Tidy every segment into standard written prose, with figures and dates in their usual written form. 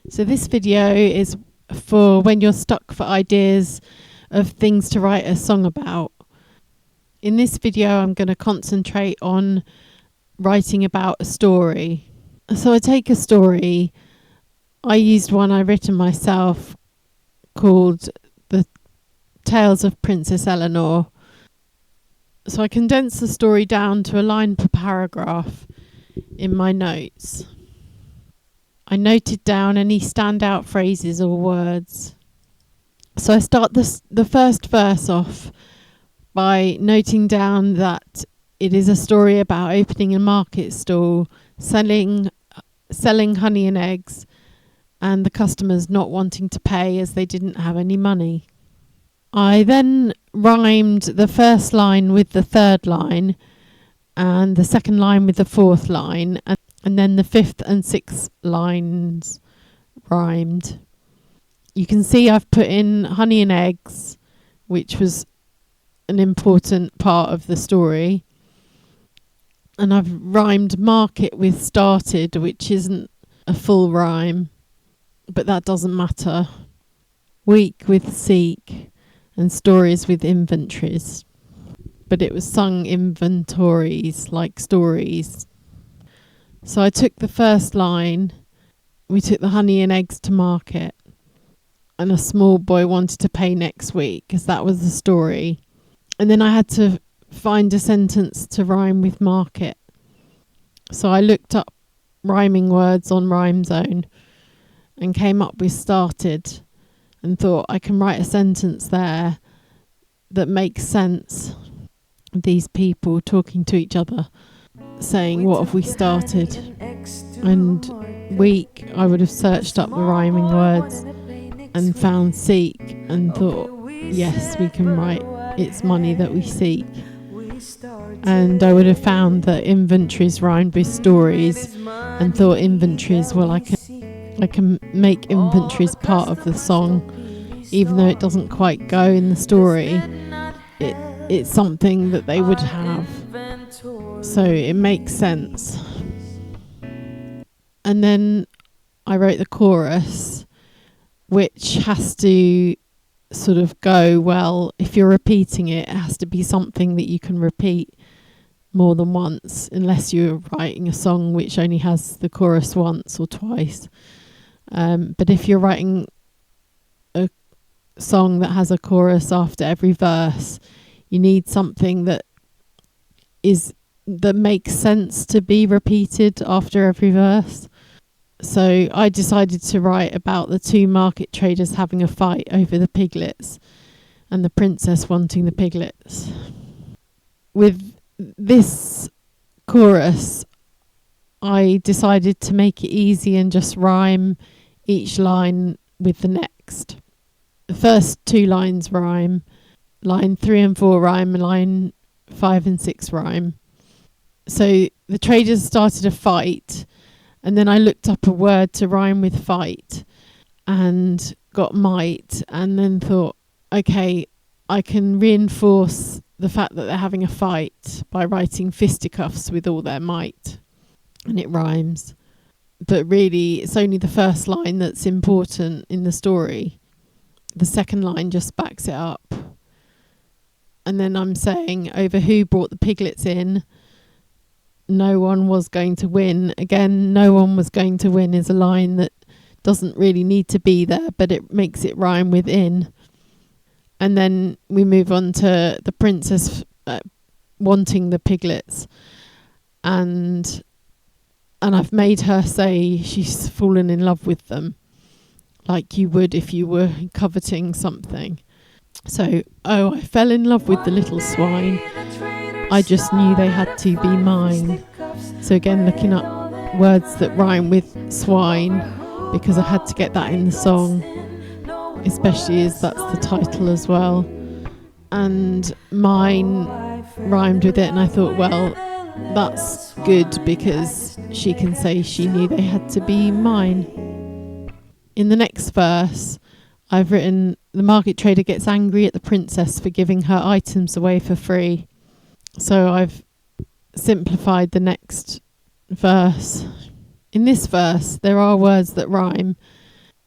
So this video is for when you're stuck for ideas of things to write a song about. In this video, I'm going to concentrate on writing about a story. So I take a story. I used one I written myself called The Tales of Princess Eleanor. So I condense the story down to a line per paragraph in my notes. I noted down any standout phrases or words. So I start the first verse off by noting down that it is a story about opening a market stall, selling honey and eggs, and the customers not wanting to pay as they didn't have any money. I then rhymed the first line with the third line and the second line with the fourth line, and then the fifth and sixth lines rhymed. You can see I've put in honey and eggs, which was an important part of the story. And I've rhymed market with started, which isn't a full rhyme, but that doesn't matter. Week with seek, and stories with inventories. But it was sung inventories, like stories. So I took the first line, we took the honey and eggs to market, and a small boy wanted to pay next week, because that was the story. And then I had to find a sentence to rhyme with market. So I looked up rhyming words on Rhyme Zone and came up with started and thought I can write a sentence there that makes sense. These people talking to each other, saying, what have we started? And week, I would have searched up the rhyming words and found seek and thought, yes, we can write it's money that we seek. And I would have found that inventories rhymed with stories and thought inventories, well, I can make inventories part of the song, even though it doesn't quite go in the story. It's something that they would have, so it makes sense. And then I wrote the chorus, which has to sort of go, well, if you're repeating it, it has to be something that you can repeat more than once, unless you're writing a song which only has the chorus once or twice. But if you're writing a song that has a chorus after every verse, you need something that makes sense to be repeated after every verse. So I decided to write about the two market traders having a fight over the piglets and the princess wanting the piglets. With this chorus, I decided to make it easy and just rhyme each line with the next. The first two lines rhyme, line 3 and 4 rhyme, and line 5 and 6 rhyme. So the traders started a fight, and then I looked up a word to rhyme with fight and got might, and then thought, okay, I can reinforce the fact that they're having a fight by writing fisticuffs with all their might, and it rhymes. But really, it's only the first line that's important in the story. The second line just backs it up. And then I'm saying, over who brought the piglets in, no one was going to win. Again, no one was going to win is a line that doesn't really need to be there, but it makes it rhyme with in. And then we move on to the princess wanting the piglets. And I've made her say she's fallen in love with them, like you would if you were coveting something. So, I fell in love with the little swine. I just knew they had to be mine. So again, looking up words that rhyme with swine, because I had to get that in the song, especially as that's the title as well. And mine rhymed with it, and I thought, well, that's good because she can say she knew they had to be mine. In the next verse, I've written, the market trader gets angry at the princess for giving her items away for free. So I've simplified the next verse. In this verse, there are words that rhyme,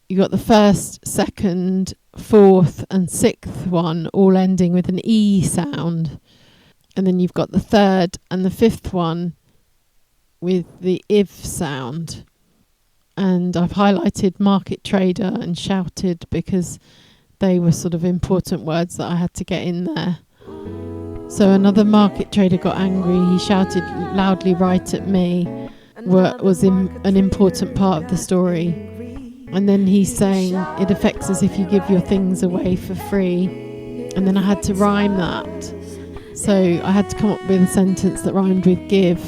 You got the first, second, fourth, and sixth one all ending with an E sound. And then you've got the third and the fifth one with the IV sound. And I've highlighted market trader and shouted because they were sort of important words that I had to get in there. So another market trader got angry. He shouted loudly right at me, was an important part of the story. And then he's saying, it affects us if you give your things away for free. And then I had to rhyme that. So I had to come up with a sentence that rhymed with give.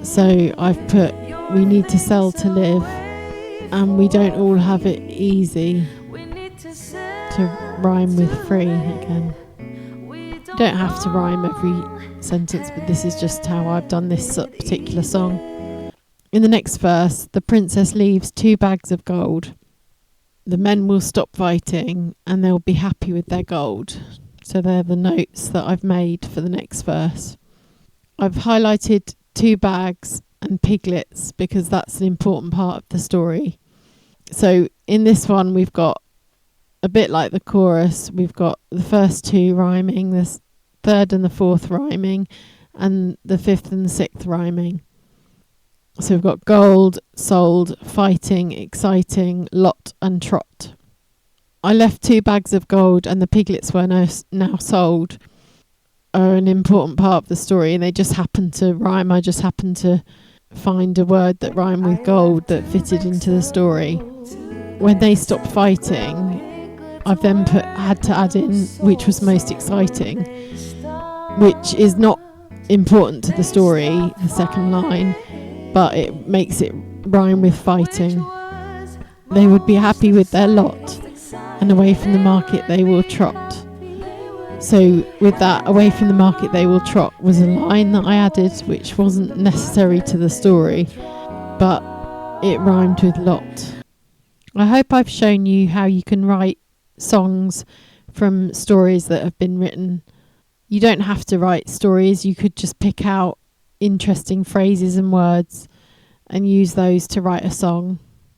So I've put, we need to sell to live, and we don't all have it easy, to rhyme with free again. You don't have to rhyme every sentence, but this is just how I've done this particular song. In the next verse, the princess leaves 2 bags of gold. The men will stop fighting and they'll be happy with their gold. So they're the notes that I've made for the next verse. I've highlighted 2 bags and piglets because that's an important part of the story. So in this one, we've got a bit like the chorus. We've got the first 2 rhyming, the third and the fourth rhyming, and the fifth and the sixth rhyming. So we've got gold, sold, fighting, exciting, lot and trot. I left 2 bags of gold and the piglets were now sold are an important part of the story, and they just happened to rhyme. I just happened to find a word that rhymed with gold that fitted into the story. When they stopped fighting, I've then had to add in which was most exciting, which is not important to the story, the second line, but it makes it rhyme with fighting. They would be happy with their lot, and away from the market they will trot. So with that, away from the market they will trot was a line that I added, which wasn't necessary to the story, but it rhymed with lot. I hope I've shown you how you can write songs from stories that have been written. You don't have to write stories. You could just pick out interesting phrases and words and use those to write a song.